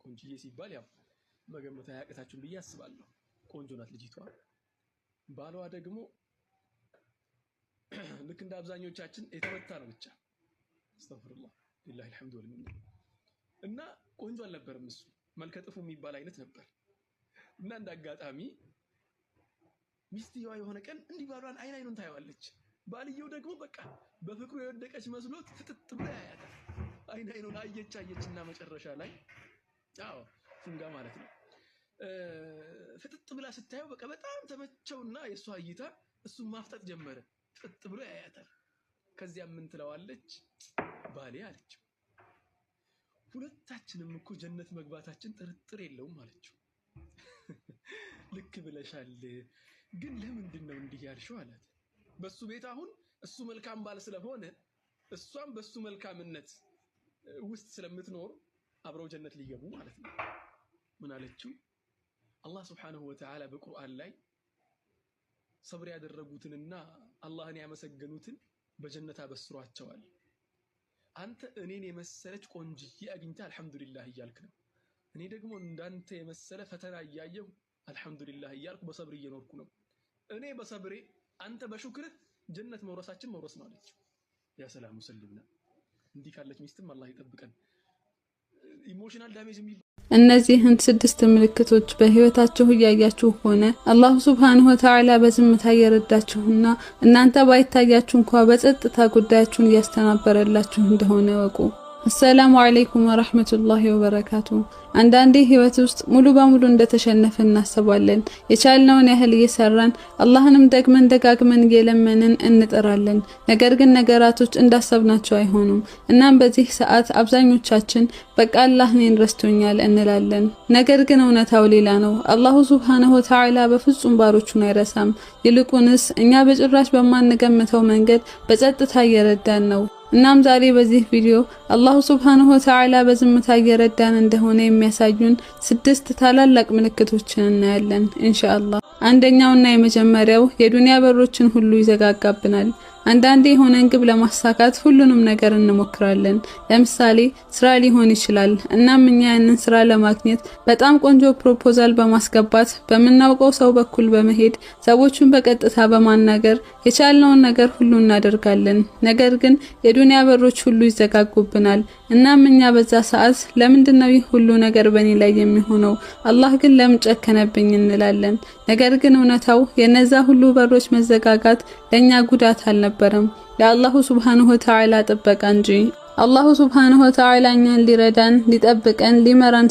ቆንጆዬ ሲባል ያው መገመት አያቅታችሁም ብዬ አስባለሁ። ቆንጆ ናት ልጅቷ። ባሏ ደግሞ ልክ እንደ አብዛኞቻችን የተመታ ነው ብቻ አስተግፍሩላህ ሊላሂ الحمد والمنه እና ቆንጆ አልነበረም እሱ መልከጥፉ የሚባል አይነት ነበር። እና እንዳጋጣሚ ሚስትየዋ የሆነ ቀን እንዲህ ባሏን አይኑን ታየዋለች። ባልየው ደግሞ በቃ በፍቅሩ የወደቀች መስሎት ፍጥጥ ብላ ያያታል። አይኑን አየችና መጨረሻ ላይ አዎ ፍንጋ ማለት ነው ፍጥጥ ብላ ስታየው በቃ በጣም ተመቸውና የሷ እይታ እሱን ማፍጠጥ ጀመረ። ፍጥጥ ብሎ ያያታል። ከዚያ ምን ትለዋለች? ባሌ አለች ሁለታችንም እኮ ጀነት መግባታችን ጥርጥር የለውም አለችው። ልክ ብለሻል፣ ግን ለምንድን ነው እንዲህ ያልሽው አላት። በሱ ቤት አሁን እሱ መልካም ባል ስለሆነ እሷም በሱ መልካምነት ውስጥ ስለምትኖር አብረው ጀነት ሊገቡ ማለት ነው። ምን አለችው? አላህ Subhanahu Wa Ta'ala በቁርአን ላይ ሰብር ያደረጉትንና አላህን ያመሰገኑትን በጀነት አበስሯቸዋል። አንተ እኔን የመሰለች ቆንጅዬ አግኝታ አልহামዱሊላህ እያልክ ነው። እኔ ደግሞ እንዳንተ የመሰለ ፈተና እያየሁ አልহামዱሊላህ እያልኩ በሰብር እየኖርኩ ነው። እኔ በሰብሬ አንተ በሹክርህ ጀነት መውረሳችን መውረስ ነው አለች። ያ ሰላም ሰልምና እንዲህ ካለች ሚስትም አላህ ይጠብቀን። ኢሞሽናል ዳሜጅ እነዚህን 6 ምልክቶች በህይወታችሁ ያያችሁ ሆነ አላህ Subhanahu Wa Ta'ala በዝምታ የረዳችሁና እናንተ ባይታያችሁ እንኳን በጸጥታ ጉዳያችሁን ያስተናበረላችሁ እንደሆነ ወቁ። السلام عليكم ورحمة الله وبركاته። አንዳንዴ ህይወት ውስጥ ሙሉ በሙሉ እንደተሸነፈን እናስባለን። የቻልነውን ያህል እየሰራን አላህንም ደግመን ደጋግመን እየለመንን እንጥራለን። ነገር ግን ነገራቶች እንዳሰብናቸው አይሆኑም። እናም በዚህ ሰዓት አብዛኞቻችን በቃ አላህ እኔን ረስቶኛል እንላለን። ነገር ግን እውነታው ሌላ ነው። አላሁ Subhanahu Wa Ta'ala በፍጹም ባሮቹን አይረሳም። ይልቁንስ እኛ በጭራሽ በማንገምተው መንገድ በጸጥታ እየረዳን ነው። እናም ዛሬ በዚህ ቪዲዮ አላሁ Subhanahu Wa Ta'ala በዝምታ እየረዳን እንደሆነ የሚያሳዩን 6 ታላላቅ ምልክቶችን እናያለን ኢንሻአላህ። አንደኛውና የመጀመሪያው የዱንያ በሮችን ሁሉ ይዘጋጋብናል። አንዳንዴ የሆነን ግብ ለማሳካት ሁሉንም ነገር እንሞክራለን። ለምሳሌ ስራ ሊሆን ይችላል። እናም እኛ ያንን ስራ ለማግኘት በጣም ቆንጆ ፕሮፖዛል በማስገባት በመናውቀው ሰው በኩል በመሄድ ሰዎችን በቀጥታ በማናገር የቻልነውን ነገር ሁሉ እናደርጋለን። ነገር ግን የዱንያ በሮች ሁሉ ይዘጋጉብናል። እናም እኛ በዛ ሰዓት ለምንድነው ይህ ሁሉ ነገር በእኔ ላይ የሚሆነው? አላህ ግን ለምን ጨከነብኝ እንላለን። ነገር ግን እውነታው የነዛ ሁሉ በሮች መዘጋጋት ለኛ ጉዳት አልነበረም፣ ለአላሁ Subhanahu Wa Ta'ala ጥበቃ እንጂ። አላሁ Subhanahu Wa Ta'ala እኛን ሊረዳን ሊጠብቀን ሊመራን